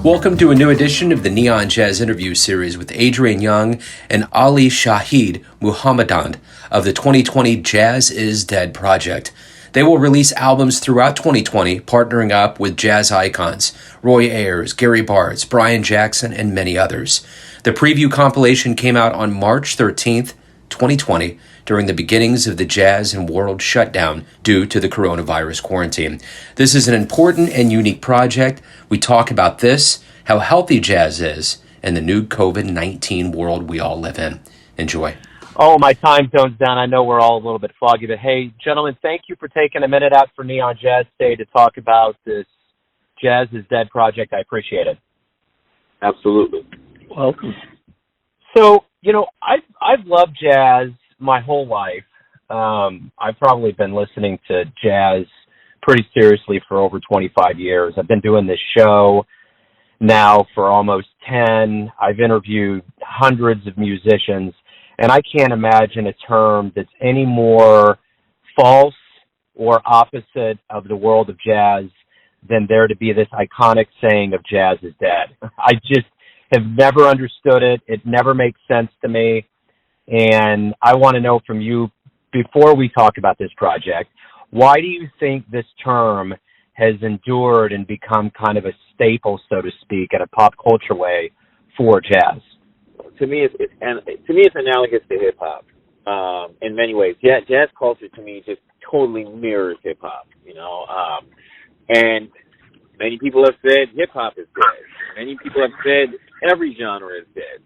Welcome to a new edition of the Neon Jazz interview series with Adrian Younge and Ali Shaheed Muhammadand of the 2020 Jazz is Dead project. They will release albums throughout 2020, partnering up with jazz icons Roy Ayers, Gary Bartz, Brian Jackson, and many others. The Preview Compilation came out on March 13th, 2020, during the beginnings of the jazz and world shutdown due to the coronavirus quarantine. This is an important and unique project. We talk about this, how healthy jazz is, and the new COVID-19 world we all live in. Enjoy. Oh, my time zone's down. I know we're all a little bit foggy, but hey, gentlemen, thank you for taking a minute out for Neon Jazz Day to talk about this Jazz is Dead project. I appreciate it. Absolutely. Welcome. So, I've loved jazz my whole life. I've probably been listening to jazz pretty seriously for over 25 years. I've been doing this show now for almost 10. I've interviewed hundreds of musicians, and I can't imagine a term that's any more false or opposite of the world of jazz than there to be this iconic saying of jazz is dead. I just have never understood it. It never makes sense to me. And I want to know from you, before we talk about this project, why do you think this term has endured and become kind of a staple, so to speak, in a pop culture way for jazz? To me, it's analogous to hip hop in many ways. Yeah, jazz culture to me just totally mirrors hip hop. And many people have said hip hop is dead. Many people have said every genre is dead.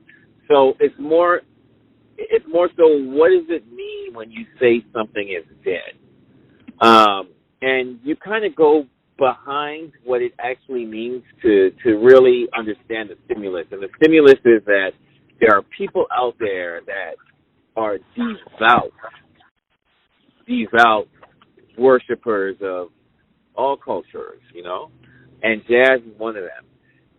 So it's more so, what does it mean when you say something is dead? And you kind of go behind what it actually means to really understand the stimulus. And the stimulus is that there are people out there that are devout worshipers of all cultures, and jazz is one of them.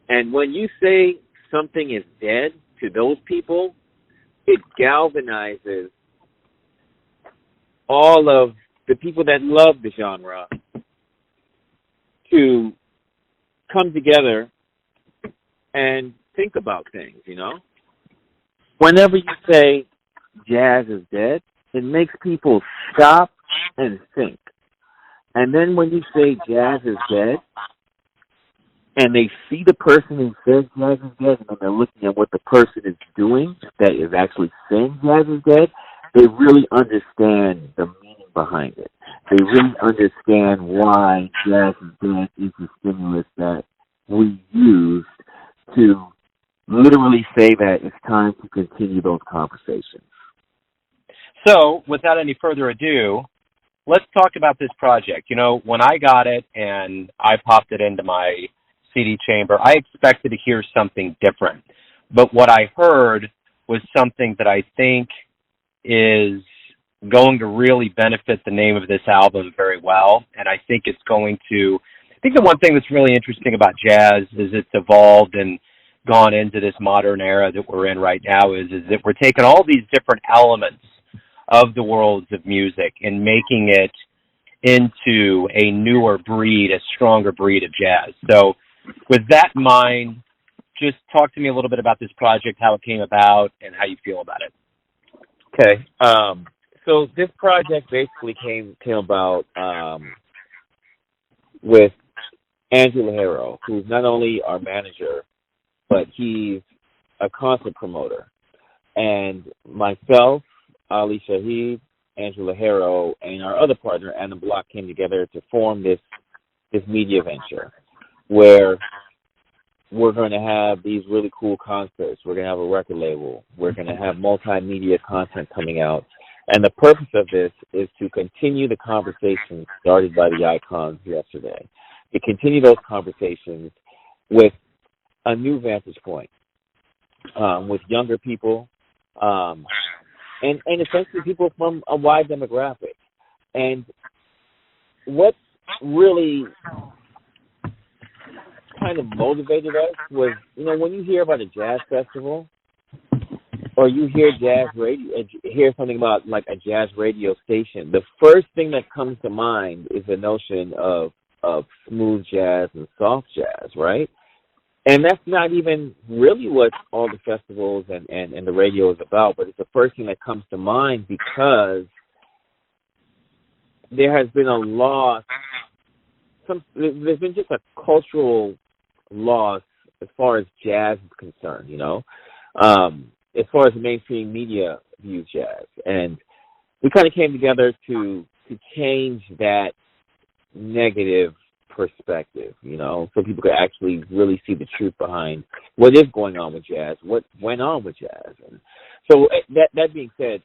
And when you say something is dead to those people, it galvanizes all of the people that love the genre to come together and think about things, Whenever you say jazz is dead, it makes people stop and think. And then when you say jazz is dead, and they see the person who says jazz is dead, and then they're looking at what the person is doing that is actually saying jazz is dead, they really understand the meaning behind it. They really understand why jazz is dead is the stimulus that we use to literally say that it's time to continue those conversations. So, without any further ado, let's talk about this project. When I got it and I popped it into my CD chamber, I expected to hear something different. But what I heard was something that I think is going to really benefit the name of this album very well. And I think the one thing that's really interesting about jazz is it's evolved and gone into this modern era that we're in right now is that we're taking all these different elements of the worlds of music and making it into a newer breed, a stronger breed of jazz. So with that in mind, just talk to me a little bit about this project, how it came about, and how you feel about it. Okay. So this project basically came about with Andrew Lahero, who's not only our manager, but he's a concert promoter. And myself, Ali Shaheed, Andrew Lahero, and our other partner, Anna Block, came together to form this media venture where we're going to have these really cool concerts. We're going to have a record label. We're going to have multimedia content coming out. And the purpose of this is to continue the conversation started by the icons yesterday, to continue those conversations with a new vantage point, with younger people, and essentially people from a wide demographic. And what really kind of motivated us was, when you hear about a jazz festival or you hear jazz radio, hear something about like a jazz radio station, the first thing that comes to mind is the notion of smooth jazz and soft jazz, right? And that's not even really what all the festivals and the radio is about, but it's the first thing that comes to mind because there has been a loss. There's been just a cultural loss as far as jazz is concerned, as far as the mainstream media views jazz. And we kind of came together to change that negative perspective, so people could actually really see the truth behind what is going on with jazz, what went on with jazz. And so that being said,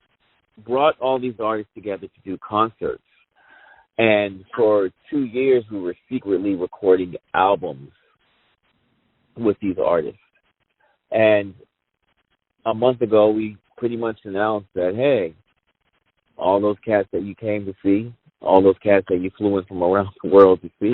brought all these artists together to do concerts. And for 2 years, we were secretly recording albums with these artists. And a month ago, we pretty much announced that, hey, all those cats that you came to see, all those cats that you flew in from around the world to see,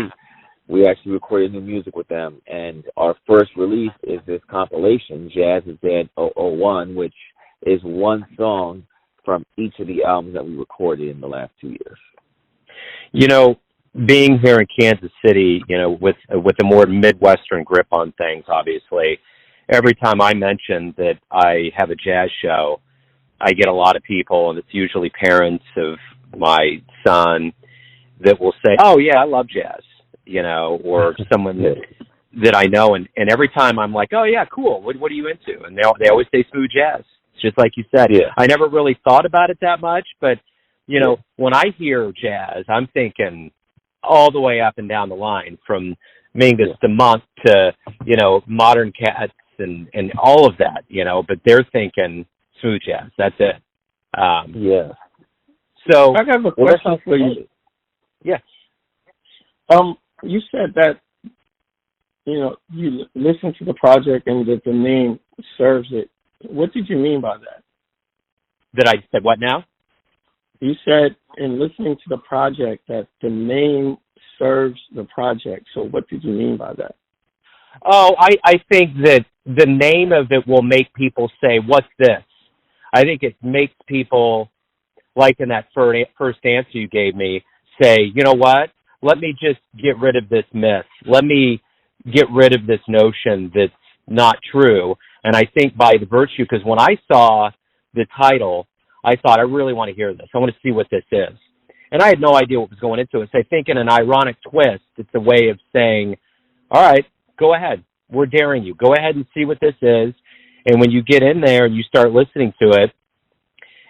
we actually recorded new music with them. And our first release is this compilation, Jazz is Dead 001, which is one song from each of the albums that we recorded in the last 2 years. Being here in Kansas City, with a more Midwestern grip on things, obviously, every time I mention that I have a jazz show, I get a lot of people, and it's usually parents of my son that will say, "Oh yeah, I love jazz," or someone that I know, and every time I'm like, "Oh yeah, cool. What are you into?" And they always say smooth jazz. It's just like you said. Yeah. I never really thought about it that much, but when I hear jazz, I'm thinking all the way up and down the line, from Mingus to Monk to modern cats and all of that. But they're thinking smooth jazz. That's it. Yeah. So I have a question for you. Yeah. You said that you listen to the project and that the name serves it. What did you mean by that? That I said what now? You said in listening to the project that the name serves the project. So what did you mean by that? Oh, I think that the name of it will make people say, "What's this?" I think it makes people, like in that first answer you gave me, say, "You know what? Let me just get rid of this myth. Let me get rid of this notion that's not true." And I think by the virtue, because when I saw the title, I thought, I really want to hear this. I want to see what this is. And I had no idea what was going into it. So I think in an ironic twist, it's a way of saying, all right, go ahead. We're daring you. Go ahead and see what this is. And when you get in there and you start listening to it,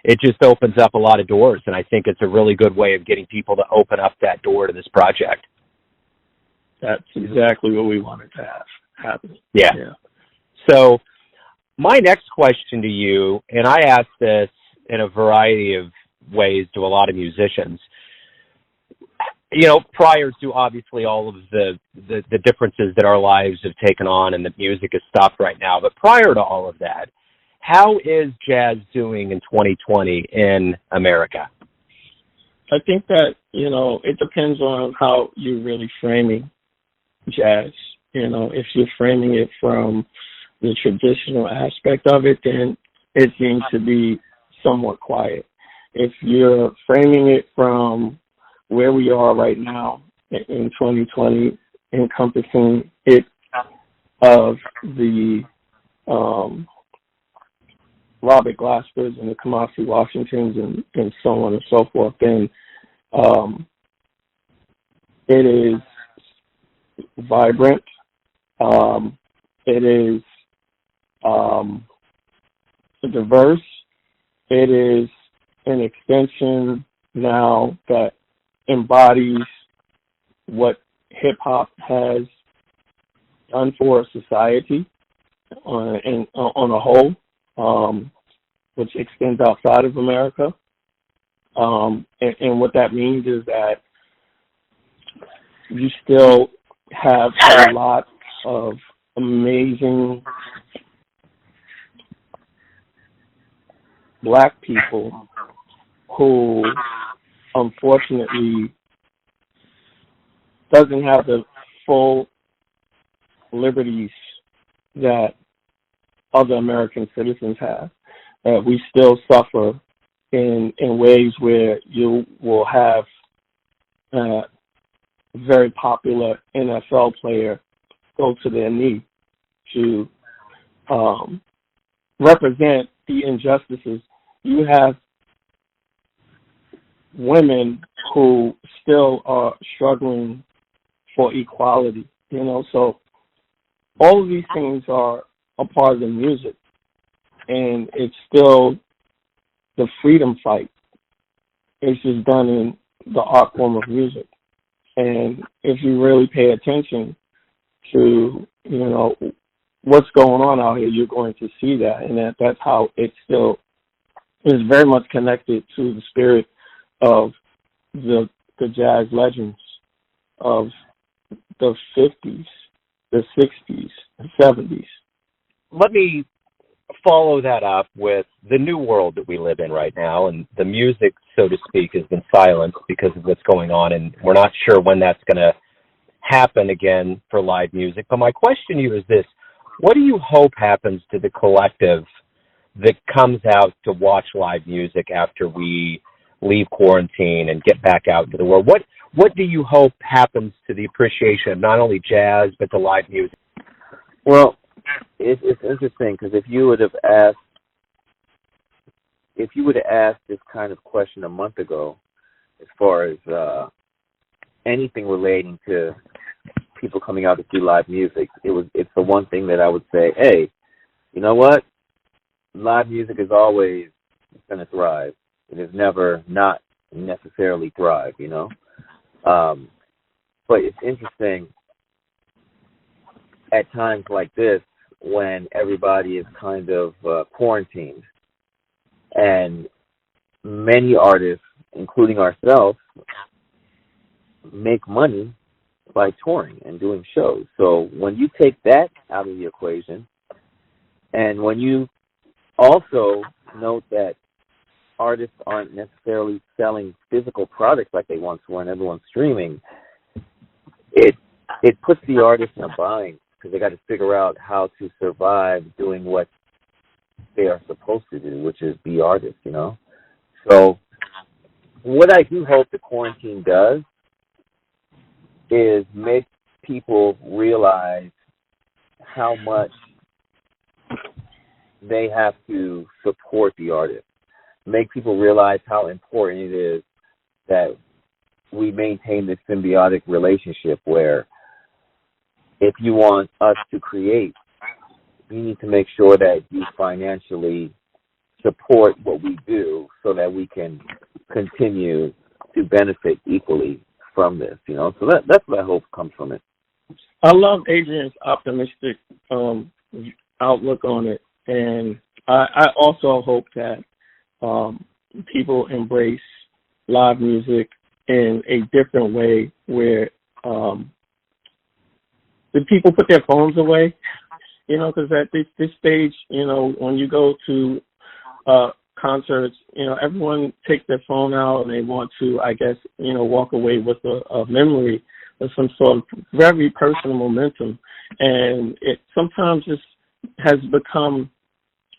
it just opens up a lot of doors. And I think it's a really good way of getting people to open up that door to this project. That's exactly what we wanted to have happen. Yeah. So my next question to you, and I ask this in a variety of ways to a lot of musicians, prior to obviously all of the differences that our lives have taken on and that music is stopped right now, but prior to all of that, how is jazz doing in 2020 in America? I think that, it depends on how you're really framing jazz. If you're framing it from the traditional aspect of it, then it seems to be somewhat quiet. If you're framing it from where we are right now in 2020, encompassing it of the Robert Glaspers and the Kamasi Washingtons and so on and so forth, then it is vibrant. It is diverse. It is an extension now that embodies what hip-hop has done for society on a whole, which extends outside of America. And what that means is that you still have a lot of amazing Black people who unfortunately doesn't have the full liberties that other American citizens have. We still suffer in ways where you will have a very popular NFL player go to their knee to represent the injustices. You have women who still are struggling for equality, so all of these things are a part of the music, and it's still the freedom fight. It's just done in the art form of music. And if you really pay attention to, what's going on out here, you're going to see that. And that's how it still is very much connected to the spirit of the jazz legends of the 50s, the 60s, the 70s. Let me follow that up with the new world that we live in right now, and the music, so to speak, has been silenced because of what's going on, and we're not sure when that's going to happen again for live music. But my question to you is this: what do you hope happens to the collective that comes out to watch live music after we leave quarantine and get back out into the world? What do you hope happens to the appreciation of not only jazz but the live music? Well, it's interesting, because if you would have asked this kind of question a month ago, as far as anything relating to people coming out to see live music, it's the one thing that I would say, hey, you know what? Live music is always going to thrive. It has never not necessarily thrive, But it's interesting at times like this, when everybody is kind of quarantined, and many artists, including ourselves, make money by touring and doing shows. So when you take that out of the equation, and when you also note that artists aren't necessarily selling physical products like they once were and everyone's streaming, it puts the artist in a bind, because they got to figure out how to survive doing what they are supposed to do, which is be artists, So what I do hope the quarantine does is make people realize how much they have to support the artist. Make people realize how important it is that we maintain this symbiotic relationship where if you want us to create, you need to make sure that you financially support what we do so that we can continue to benefit equally from this, So that's what I hope comes from it. I love Adrian's optimistic outlook on it, and I also hope that people embrace live music in a different way, where the people put their phones away, because at this stage, when you go to concerts, everyone takes their phone out and they want to, I guess, walk away with a memory of some sort of very personal momentum. And it sometimes just has become,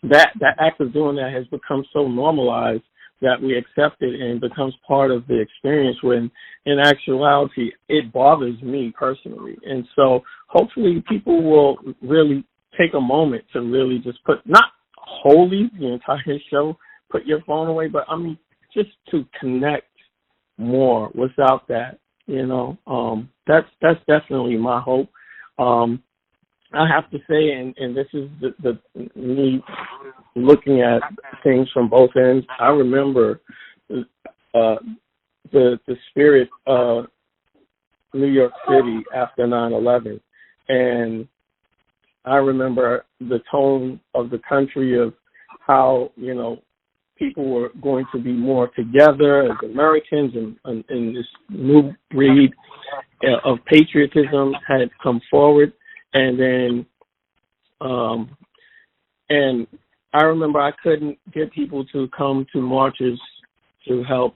that act of doing that has become so normalized that we accept it and it becomes part of the experience, when in actuality it bothers me personally. And so hopefully people will really take a moment to really just put, not wholly the entire show, put your phone away, but I mean just to connect more without that, that's definitely my hope. I have to say, and this is the me looking at things from both ends, I remember the spirit of New York City after 9/11, and I remember the tone of the country of how, people were going to be more together as Americans, and this new breed of patriotism had come forward. And then, and I remember I couldn't get people to come to marches to help,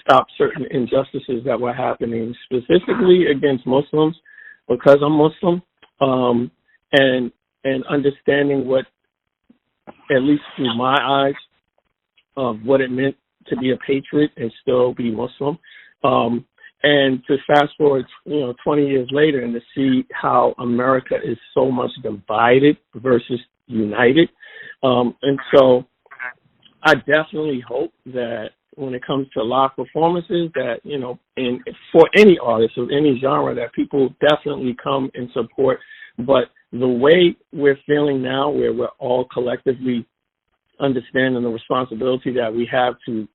stop certain injustices that were happening, specifically against Muslims, because I'm Muslim, and understanding what, at least through my eyes, of what it meant to be a patriot and still be Muslim. And to fast forward, 20 years later, and to see how America is so much divided versus united. And so I definitely hope that when it comes to live performances, that, and for any artist of any genre, that people definitely come and support. But the way we're feeling now, where we're all collectively understanding the responsibility that we have to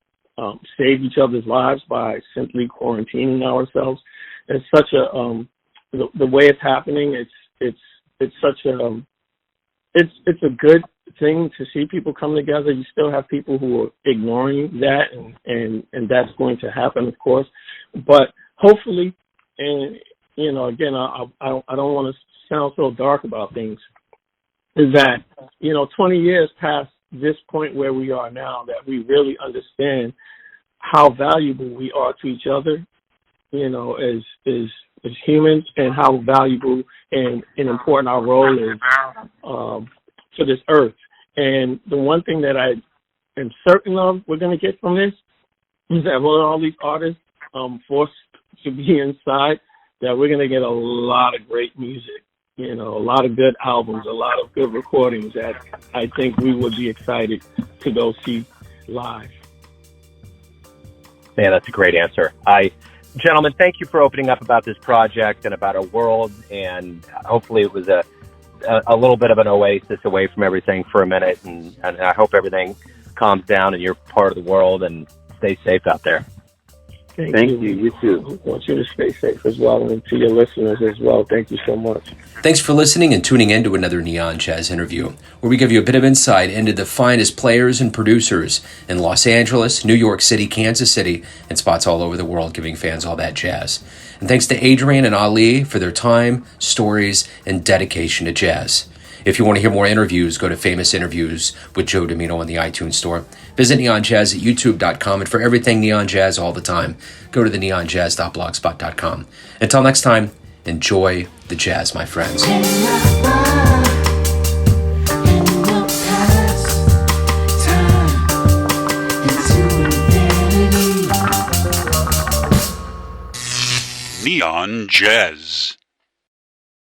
save each other's lives by simply quarantining ourselves, it's such a the way it's happening. It's such a it's a good thing to see people come together. You still have people who are ignoring that, and that's going to happen, of course. But hopefully, and again, I don't want to sound so dark about things, is that 20 years past this point where we are now, that we really understand how valuable we are to each other, as humans, and how valuable and important our role is to this earth. And the one thing that I am certain of we're going to get from this is that with all these artists forced to be inside, that we're going to get a lot of great music, a lot of good albums, a lot of good recordings that I think we would be excited to go see live. Man, that's a great answer. Gentlemen, thank you for opening up about this project and about our world, and hopefully it was a little bit of an oasis away from everything for a minute, and I hope everything calms down and you're part of the world, and stay safe out there. Thank you. You too. I want you to stay safe as well, and to your listeners as well. Thank you so much. Thanks for listening and tuning in to another Neon Jazz interview, where we give you a bit of insight into the finest players and producers in Los Angeles, New York City, Kansas City, and spots all over the world, giving fans all that jazz. And thanks to Adrian and Ali for their time, stories, and dedication to jazz. If you want to hear more interviews, go to Famous Interviews with Joe Domino on the iTunes Store. Visit neonjazz at youtube.com, and for everything Neon Jazz all the time, go to the neonjazz.blogspot.com. Until next time, enjoy the jazz, my friends. Neon Jazz.